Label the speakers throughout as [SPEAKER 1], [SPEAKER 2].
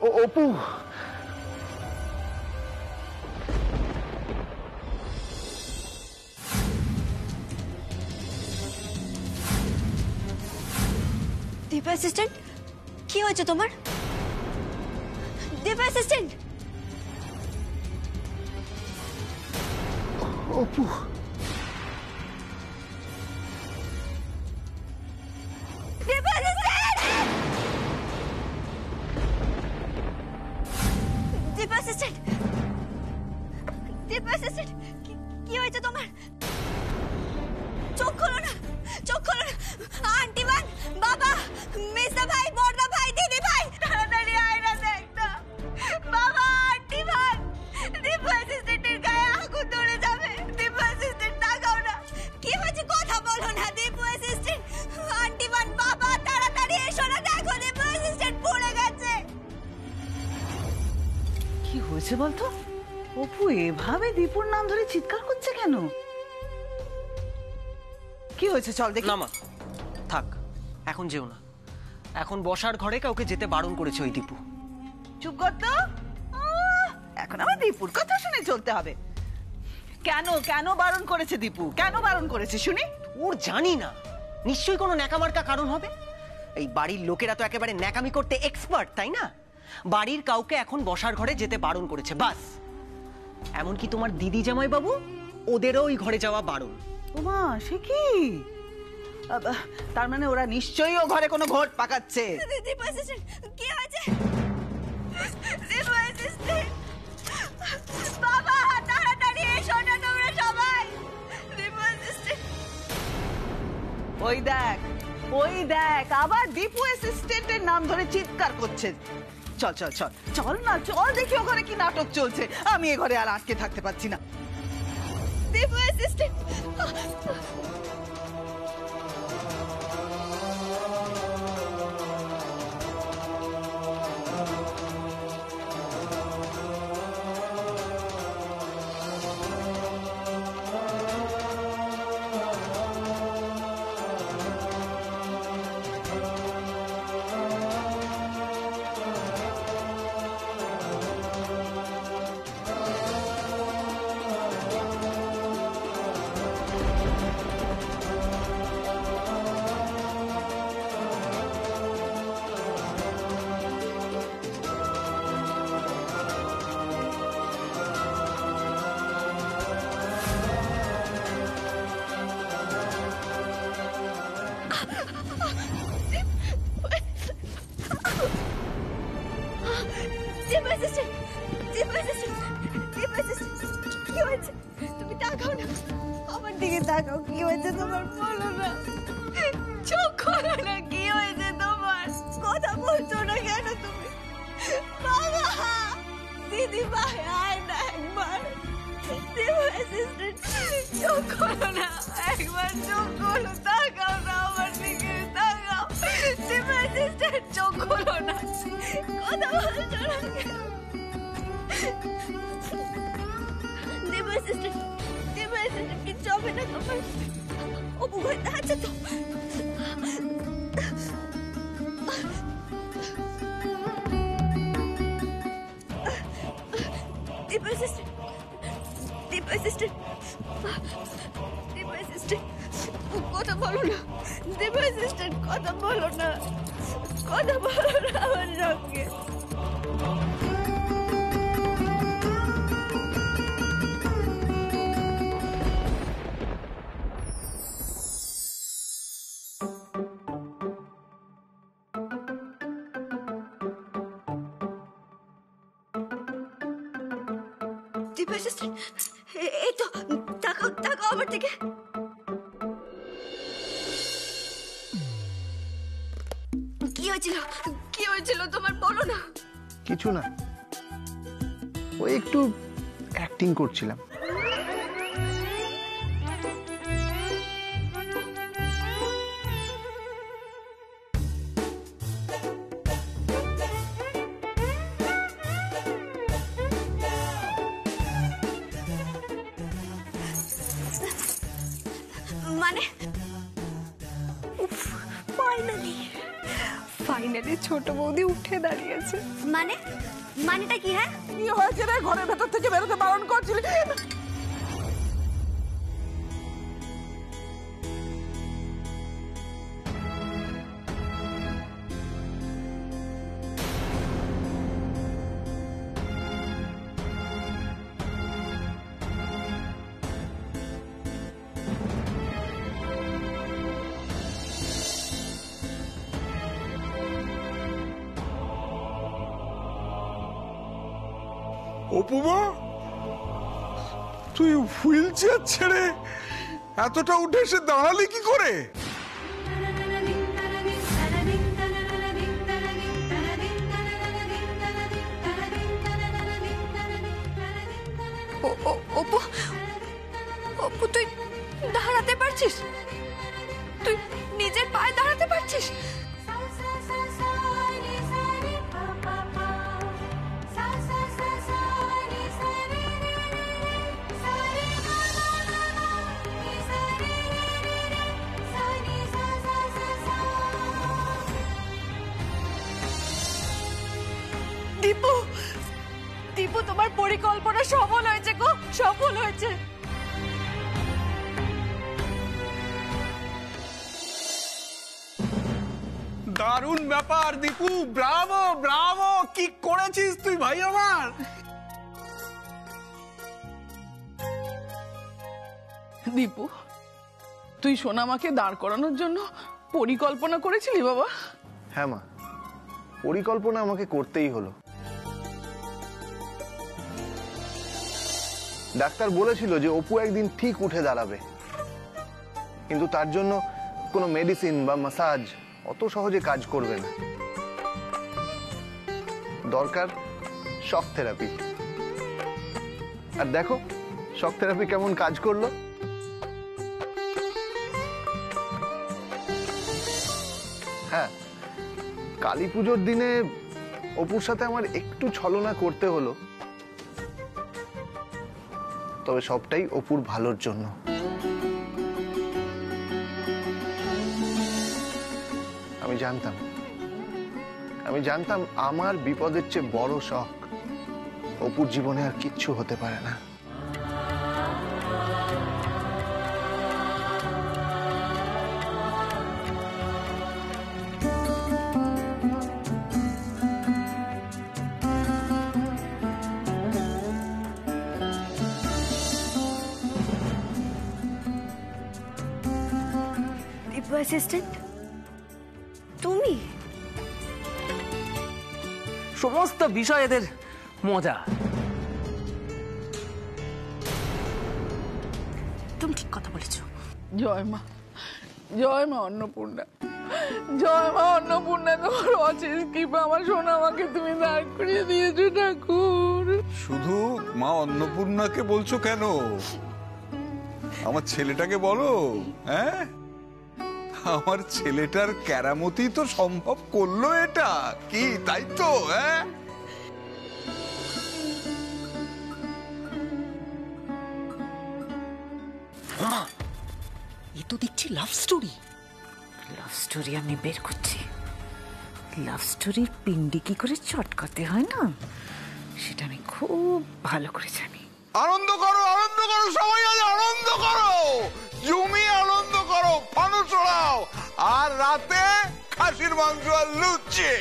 [SPEAKER 1] Apu,
[SPEAKER 2] Dipa assistant, কি হয়েছে তোমার? Dipa assistant,
[SPEAKER 1] Apu,
[SPEAKER 2] Dipa assistant, Dipa assistant, Dipa assistant, কি হয়েছে তোমার? চোখ খোলো না, চোখ খোলো না। আন্টি মান, বাবা, মেজদা ভাই, বড়দা ভাই, দিদি ভাই, তাড়াতাড়ি আয় না, দেখ না। বাবা, আন্টি মান, দীপা অ্যাসিস্ট্যান্টের গায়ে আগুন ধরে যাবে। দীপা অ্যাসিস্ট্যান্ট, তাকাও না। কি হয়েছে কথা বলো না। দীপা অ্যাসিস্ট্যান্ট, আন্টি মান, বাবা, তাড়াতাড়ি এসো না, দেখো দীপা অ্যাসিস্ট্যান্ট পড়ে গেছে।
[SPEAKER 3] কি হয়েছে বলতো? অপু এভাবে দীপুর নাম ধরে চিৎকার করছে কেন? কি হয়েছে চল দেখি।
[SPEAKER 4] না মা, থাক, এখন যেও না। এখন বসার ঘরে কাউকে যেতে বারণ করেছে ওই দীপু।
[SPEAKER 3] চুপ কর তো। এখন আমার দীপুর কথা শুনে চলতে হবে। কেন কেন বারণ করেছে দীপু? কেন বারণ করেছে শুনি?
[SPEAKER 4] ওর জানি না, নিশ্চয়ই কোনো ন্যাকামার্কা কারণ হবে। এই বাড়ির লোকেরা তো একেবারে ন্যাকামি করতে এক্সপার্ট, তাই না? বাড়ির কাউকে এখন বসার ঘরে যেতে বারণ করেছে, বাস। এমনকি তোমার দিদি জামাই বাবু, ওদেরও ওই ঘরে যাওয়া বারণ।
[SPEAKER 3] ওমা, সে কি? তার মানে ওরা নিশ্চয়ই ও ঘরে কোনো ঘোট পাকাচ্ছে।
[SPEAKER 2] দীপা অ্যাসিস্ট্যান্ট, কি হয়েছে? দীপা অ্যাসিস্ট্যান্ট, বাবা, তাড়াতাড়ি এসো না তোমরা সবাই। দীপা অ্যাসিস্ট্যান্ট,
[SPEAKER 3] ওই দেখ, ওই দেখ, আবার দীপু অ্যাসিস্ট্যান্টের নাম ধরে চিৎকার করছে। চল চল চল চল না, চল দেখি ওখানে কি নাটক চলছে। আমি এ ঘরে আর আটকে থাকতে পারছি না।
[SPEAKER 2] Dipa assistant, Dipa assistant, Dipa assistant, Dipa assistant, কি হয়েছে? তুমি তাকাও না, আমার দিকে তাকাও। কি হয়েছে তোমার বলো না। চোখ খোলো না, কি হয়েছে তোমার? কথা বলছো না কেন তুমি? বাবা, দিদি ভাই, আয় না একবার। দীপা অ্যাসিস্ট্যান্ট, চোখ খোলো না, একবার চোখ খোলো, তাকাও না আমার দিকে, তাকাও। দীপা অ্যাসিস্ট্যান্ট, চোখ খোলো না, কথা বলছো না কেন? দীপা অ্যাসিস্ট্যান্ট, দীপা অ্যাসিস্ট্যান্ট, কিচ্ছু হবে না তোমার। অপু ঘরে আছে তো? Dipa assistant, Dipa assistant, Dipa assistant, কথা বলো না। দীপা অ্যাসিস্ট্যান্ট, কথা বলো না, কথা বলো না আমার সঙ্গে। দীপা অ্যাসিস্ট্যান্ট, এই তো, তাকাও, তাকাও আমার দিকে। কি হয়েছিল? কি হয়েছিল তোমার বলো না।
[SPEAKER 1] কিছু না, ওই একটু অ্যাক্টিং করছিলাম।
[SPEAKER 2] মানে ফাইনালি ফাইনালি ছোট বৌদি উঠে দাঁড়িয়েছে।
[SPEAKER 5] মানে মানেটা কি? হ্যাঁ,
[SPEAKER 3] কি হয়েছে রে? ঘরের ভেতর থেকে বেরোতে বারণ করছিলি।
[SPEAKER 6] অপুমা, তুই হুইল চেয়ার ছেড়ে এতটা উঠে এসে দাঁড়ালি কি করে?
[SPEAKER 2] অপু, অপু তুই দাঁড়াতে পারছিস? তুই নিজের পায়ে দাঁড়াতে পারছিস? দীপু, দীপু তোমার পরিকল্পনা সফল হয়েছে গো, সফল হয়েছে।
[SPEAKER 6] দারুণ ব্যাপার দীপু, ব্রাভো ব্রাভো, কি করেছিস তুই ভাই আমার।
[SPEAKER 7] দীপু, তুই সোনামাকে দাঁড় করানোর জন্য পরিকল্পনা করেছিলি বাবা?
[SPEAKER 1] হ্যাঁ মা, পরিকল্পনা আমাকে করতেই হলো। ডাক্তার বলেছিল যে অপু একদিন ঠিক উঠে দাঁড়াবে, কিন্তু তার জন্য কোনো মেডিসিন বা ম্যাসাজ অত সহজে কাজ করবে না। দরকার শক থেরাপি। আর দেখো শক থেরাপি কেমন কাজ করলো। হ্যাঁ, কালী পুজোর দিনে অপুর সাথে আমার একটু ছলনা করতে হলো, তবে সবটাই অপুর ভালোর জন্য। আমি জানতাম আমার বিপদের চেয়ে বড় শখ অপুর জীবনে আর কিচ্ছু হতে পারে না।
[SPEAKER 5] দীপু অ্যাসিস্ট্যান্ট তুমি?
[SPEAKER 8] সমস্ত বিষয় এদের মজা।
[SPEAKER 5] তুমি ঠিক কথা বলেছো।
[SPEAKER 7] জয় মা, জয় মা অন্নপূর্ণা, জয় মা অন্নপূর্ণা। তোমার অশেষ কৃপা আমার সোনামাকে তুমি দাঁড় করিয়ে দিয়েছো ঠাকুর।
[SPEAKER 6] শুধু মা অন্নপূর্ণাকে বলছো কেন? আমার ছেলেটাকে বলো। হ্যাঁ, আমার ছেলেটার কেরামতি তো সম্ভব করলো এটা, কি তাই তো? হ্যাঁ,
[SPEAKER 4] এ তো দেখছি লাভ স্টোরি।
[SPEAKER 9] লাভ স্টোরি আমি বের করছি। লাভ স্টোরির পিন্ডি কি করে চটকাতে হয় না, সেটা আমি খুব ভালো করে জানি।
[SPEAKER 6] আনন্দ করো, আনন্দ করো, সবাই আজ আনন্দ করো, জমিয়ে আনন্দ করো, ফানুস ওড়াও, আর রাতে খাসির মাংস আর লুচি।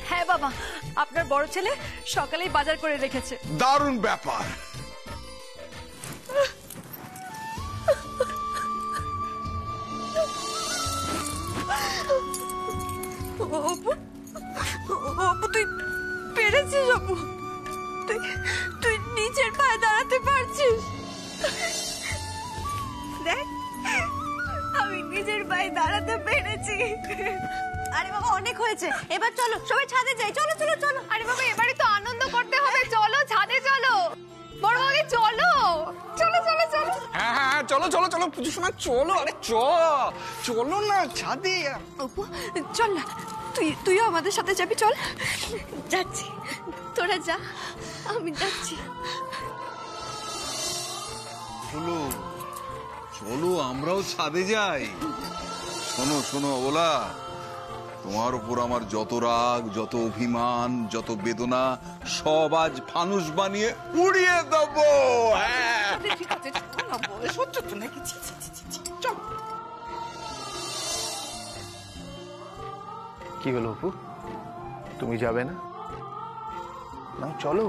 [SPEAKER 2] হ্যাঁ বাবা, আপনার বড় ছেলে সকালেই বাজার করে রেখেছে।
[SPEAKER 6] দারুণ ব্যাপার।
[SPEAKER 2] অপু, অপু তুই পেরেছিস। অপু তুই তুই নিজের পায়ে দাঁড়াতে পারছিস। দেখ, আমি নিজের পায়ে দাঁড়াতে পেরেছি।
[SPEAKER 5] আরে বাবা অনেক হয়েছে, এবার চলো সবাই ছাদে যাই। চলো চলো চলো।
[SPEAKER 2] আরে বাবা এবারে তো আনন্দ করতে হবে, চলো ছাদে চলো। বড় বৌদি চলো, চলো চলো চলো।
[SPEAKER 10] হ্যাঁ হ্যাঁ চলো চলো চলো, পুজো সময় চলো। আরে চলো না ছাদে।
[SPEAKER 2] অপু চল না, তুইও আমাদের সাথে যাবি। চল। যাচ্ছি, তোরা যা, আমি যাচ্ছি।
[SPEAKER 6] চলো চলো, আমরাও ছাদে যাই। শোনো শোনো ওলা, তোমার উপর আমার যত রাগ, যত অভিমান, যত বেদনা সব আজ ফানুস বানিয়ে উড়িয়ে দেবো। হ্যাঁ
[SPEAKER 7] ঠিক আছে, সহ্য তো নাকি? চল।
[SPEAKER 1] কি হলো অপু, তুমি যাবে না? না চলো,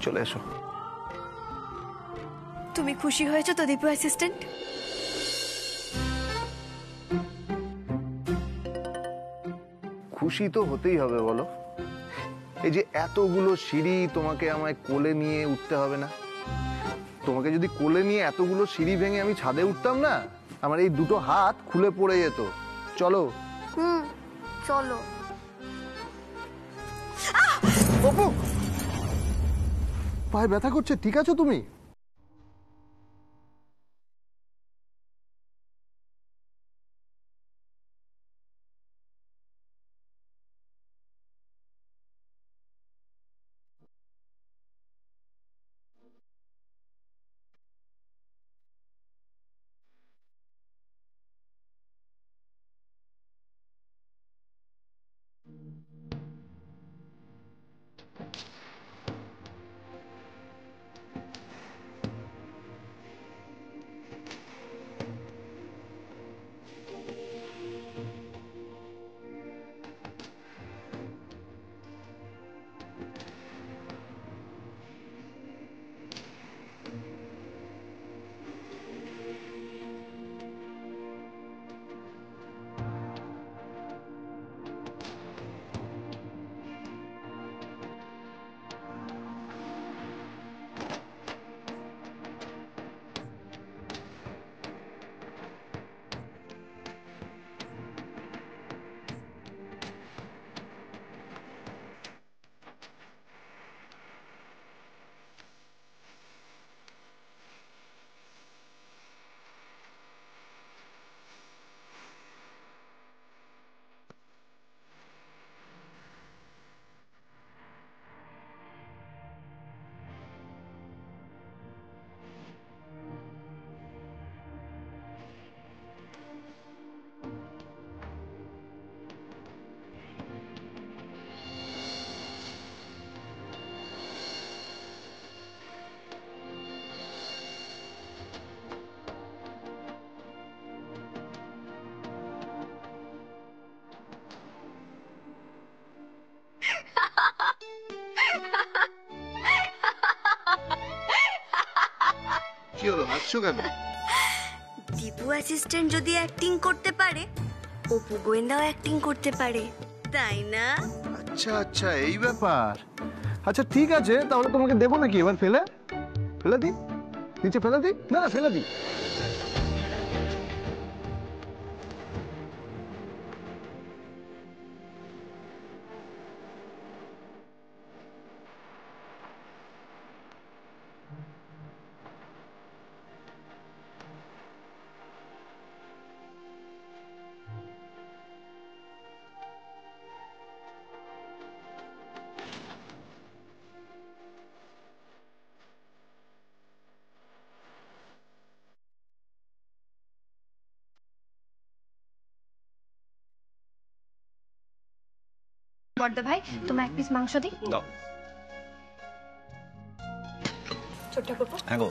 [SPEAKER 1] চলে এসো।
[SPEAKER 2] তুমি খুশি হয়েছো তো দীপু অ্যাসিস্ট্যান্ট?
[SPEAKER 1] খুশি তো হতেই হবে বলো। এই যে এতগুলো সিঁড়ি তোমাকে আমায় কোলে নিয়ে উঠতে হবে না? তোমাকে যদি কোলে নিয়ে এতগুলো সিঁড়ি ভেঙে আমি ছাদে উঠতাম না, আমার এই দুটো হাত খুলে পড়ে যেত। চলো।
[SPEAKER 2] চলো।
[SPEAKER 1] অপু, পায়ে ব্যথা করছে, ঠিক আছো তুমি? কি হলো, হাসছো কেন?
[SPEAKER 2] দীপু অ্যাসিস্ট্যান্ট যদি অ্যাক্টিং করতে পারে, অপু গোয়েন্দাও অ্যাক্টিং করতে পারে, তাই না?
[SPEAKER 1] আচ্ছা আচ্ছা, এই ব্যাপার। আচ্ছা ঠিক আছে, তাহলে তোমাকে দেবো নাকি এবার? ফেলে ফেলে দিই, নিচে ফেলে দিই। না না, ফেলে দিই।
[SPEAKER 5] বড়দা ভাই, তোমার এক পিস মাংস দিই।
[SPEAKER 10] দাও।
[SPEAKER 5] ছোট্ট করবো।
[SPEAKER 10] হ্যাঁ গো,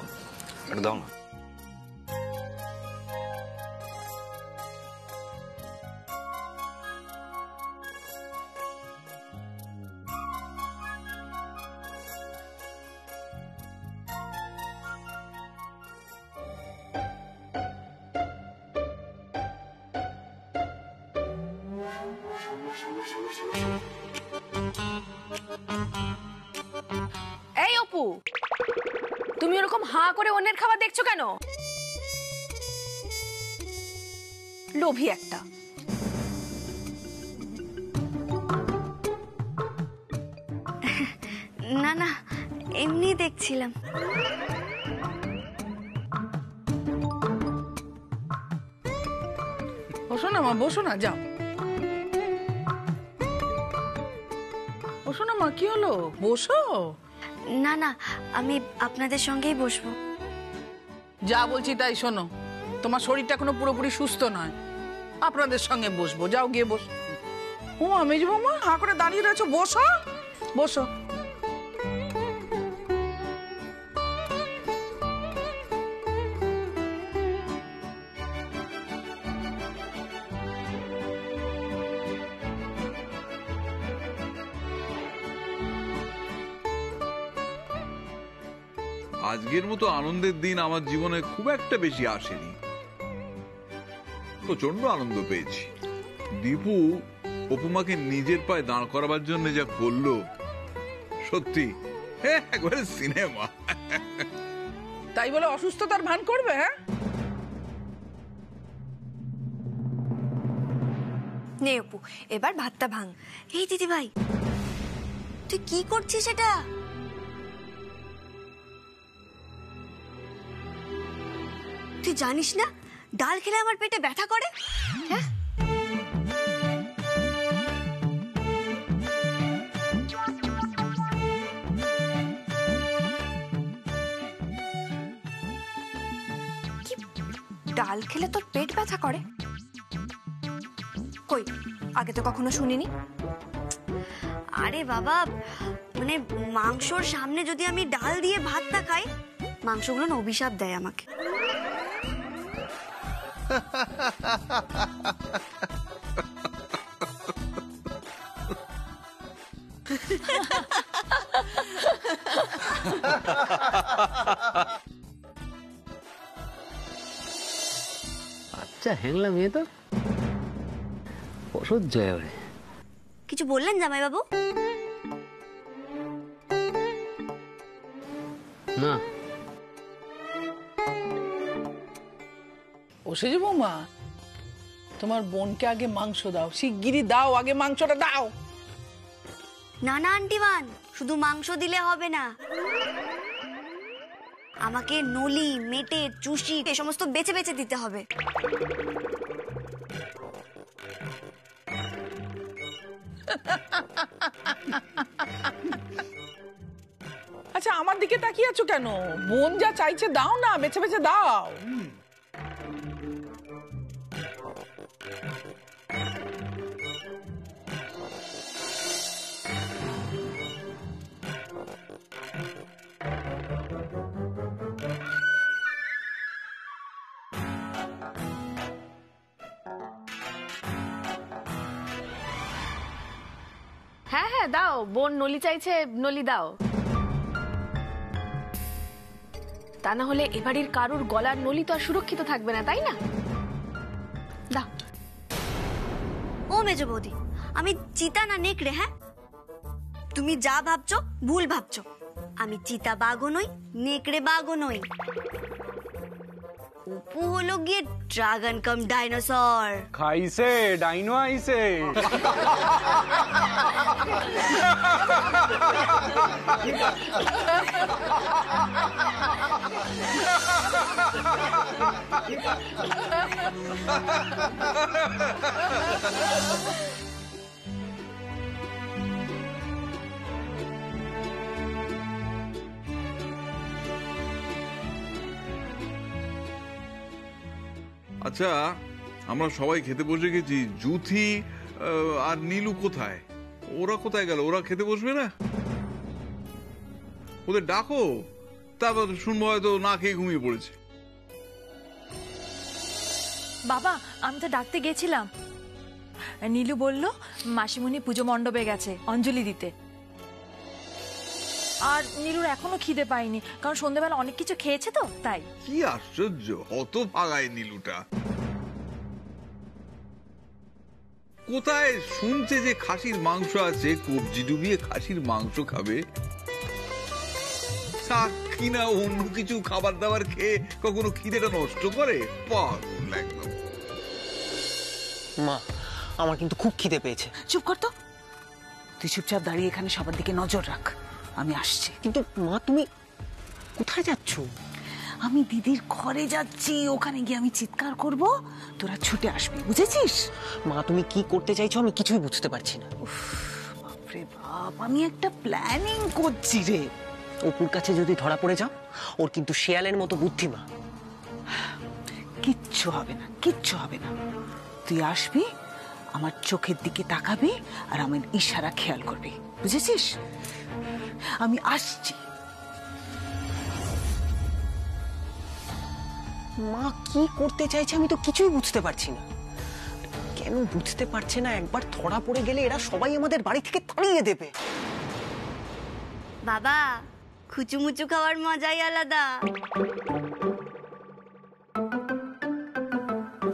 [SPEAKER 10] এটা দাও না।
[SPEAKER 11] এই অপু, তুমি ওরকম হাঁ করে অন্যের খাবার দেখছো কেন? লোভী একটা।
[SPEAKER 2] না না, এমনি দেখছিলাম।
[SPEAKER 7] বসো না মা, বসো না, যাও বসো না মা। কি হলো, বসো।
[SPEAKER 2] না না, আমি আপনাদের সঙ্গেই বসবো।
[SPEAKER 7] যা বলছি তাই শোনো, তোমার শরীরটা এখনো পুরোপুরি সুস্থ নয়। আপনাদের সঙ্গে বসবো, যাও গিয়ে বসো। উমা মেজ বৌমা হা করে দাঁড়িয়ে রয়েছো, বসো বসো।
[SPEAKER 6] আজকের মতো আনন্দের দিন আমার জীবনে খুব একটা বেশি আসেনি। প্রচন্ড আনন্দ পেয়েছি। দীপু অপুমাকে নিজের পায়ে দাঁড় করাবার জন্য যা করলো, সত্যি একবারে সিনেমা।
[SPEAKER 7] তাই বলে অসুস্থতার ভান করবে? হ্যাঁ,
[SPEAKER 5] নে অপু, এবার ভাতটা ভাঙ। এই দিদি ভাই, তুই কি করছিস এটা? তুই জানিস না ডাল খেলে আমার পেটে ব্যথা করে? হ্যাঁ, ডাল খেলে তোর পেট ব্যথা করে? কই, আগে তো কখনো শুনিনি। আরে বাবা, মানে মাংসর সামনে যদি আমি ডাল দিয়ে ভাতটা খাই, মাংসগুলো না অভিশাপ দেয় আমাকে।
[SPEAKER 8] আচ্ছা হ্যাংলা মেয়ে তো অসহ্য এবারে।
[SPEAKER 5] কিছু বললেন জামাইবাবু?
[SPEAKER 8] না,
[SPEAKER 7] ও সেজ বৌমা, তোমার বোনকে আগে মাংস দাও, শিগগিরই দাও, আগে মাংসটা দাও।
[SPEAKER 5] না না আন্টিমান, শুধু মাংস দিলে হবে না, আমাকে নলি, মেটে, চুষি এ সমস্ত বেছে বেছে দিতে হবে।
[SPEAKER 7] আচ্ছা আমার দিকে তাকিয়ে আছো কেন? বোন যা চাইছে দাও না, বেছে বেছে দাও।
[SPEAKER 11] হ্যাঁ হ্যাঁ দাও, বোন নলি চাইছে, নলি দাও। তা না হলে এবাড়ির কারুর গলার নলি তো আর সুরক্ষিত থাকবে না, তাই না? দাও।
[SPEAKER 5] ও মেজো বৌদি, আমি চিতা না নেকড়ে? হ্যাঁ, তুমি যা ভাবছো ভুল ভাবছো। আমি চিতা বাঘও নই, নেকড়ে বাঘও নই। অপু হলো গিয়ে ড্রাগন কাম ডাইনোসর।
[SPEAKER 10] খাইছে ডাইনো আইছে।
[SPEAKER 6] আচ্ছা আমরা সবাই খেতে বসে গেছি, জুথি আর নীলু কোথায়? ওরা কোথায় গেল? ওরা খেতে বসবে না? ওদের ডাকো, তারপর শুনবো হয়তো না খেয়ে ঘুমিয়ে পড়েছে।
[SPEAKER 12] বাবা, আমি তো ডাকতে গেছিলাম, নীলু বলল মাসিমণি পুজো মণ্ডপে গেছে অঞ্জলি দিতে। আর নীলুর এখনো খিদে পাইনি, কারণ সন্ধ্যাবেলা অনেক কিছু খেয়েছে তো তাই।
[SPEAKER 6] কি আশ্চর্য, হত ভাগায় নীলুটা। কোথায় শুনছে যে খাসির মাংস আছে, কবজি ডুবিয়ে খাসির মাংস খাবে, কিনা অন্য কিছু খাবার দাবার খেয়ে কখনো খিদেটা নষ্ট করে? পাগল একদম।
[SPEAKER 4] মা, আমার কিন্তু খুব খিদে পেয়েছে।
[SPEAKER 9] চুপ কর তো, তুই চুপচাপ দাঁড়িয়ে এখানে সবার দিকে নজর রাখ, আমি আসছি।
[SPEAKER 4] কিন্তু মা, তুমি কোথায় যাচ্ছ?
[SPEAKER 9] আমি দিদির ঘরে যাচ্ছি, ওখানে গিয়ে আমি চিৎকার করব, তোরা ছুটে আসবি, বুঝেছিস?
[SPEAKER 4] মা, তুমি কি করতে চাইছো আমি কিছুই বুঝতে পারছি না।
[SPEAKER 9] বাপরে বাপ, আমি একটা প্ল্যানিং করছি রে।
[SPEAKER 4] অপুর কাছে যদি ধরা পড়ে যাও, ওর কিন্তু শেয়ালের মতো বুদ্ধি মা।
[SPEAKER 9] কিচ্ছু হবে না, কিচ্ছু হবে না। তুই আসবি আমার চোখের দিকে তাকাবি আর আমার ইশারা খেয়াল করবি, বুঝেছিস? আমি আসছি।
[SPEAKER 4] মা কি করতে চাইছে আমি তো কিছুই বুঝতে পারছি না। কেন বুঝতে পারছে না? একবার ধরা পড়ে গেলে এরা সবাই আমাদের বাড়ি থেকে তাড়িয়ে দেবে।
[SPEAKER 5] বাবা, খুচুমুচু খাওয়ার মজাই আলাদা।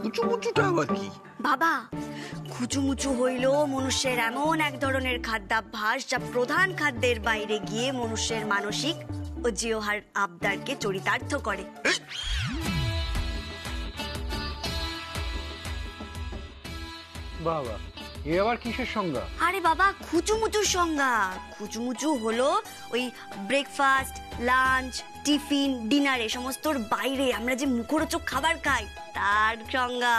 [SPEAKER 6] কুচুমুচুটা আবার কি?
[SPEAKER 5] বাবা, খুচুমুচু হইল মনুষ্যের এমন এক ধরনের খাদ্যাভ্যাস যা প্রধান খাদ্যের বাইরে গিয়ে মনুষ্যের মানসিক ও জিহ্বার আবদারকে চরিতার্থ করে।
[SPEAKER 13] বাবা, এ আবার কিসের সংজ্ঞা?
[SPEAKER 5] আরে বাবা, খুচুমুচুর সংজ্ঞা। খুচুমুচু হলো ওই ব্রেকফাস্ট, লাঞ্চ, টিফিন, ডিনার এ সমস্তর বাইরে আমরা যে মুখরোচক খাবার খাই তার সংজ্ঞা।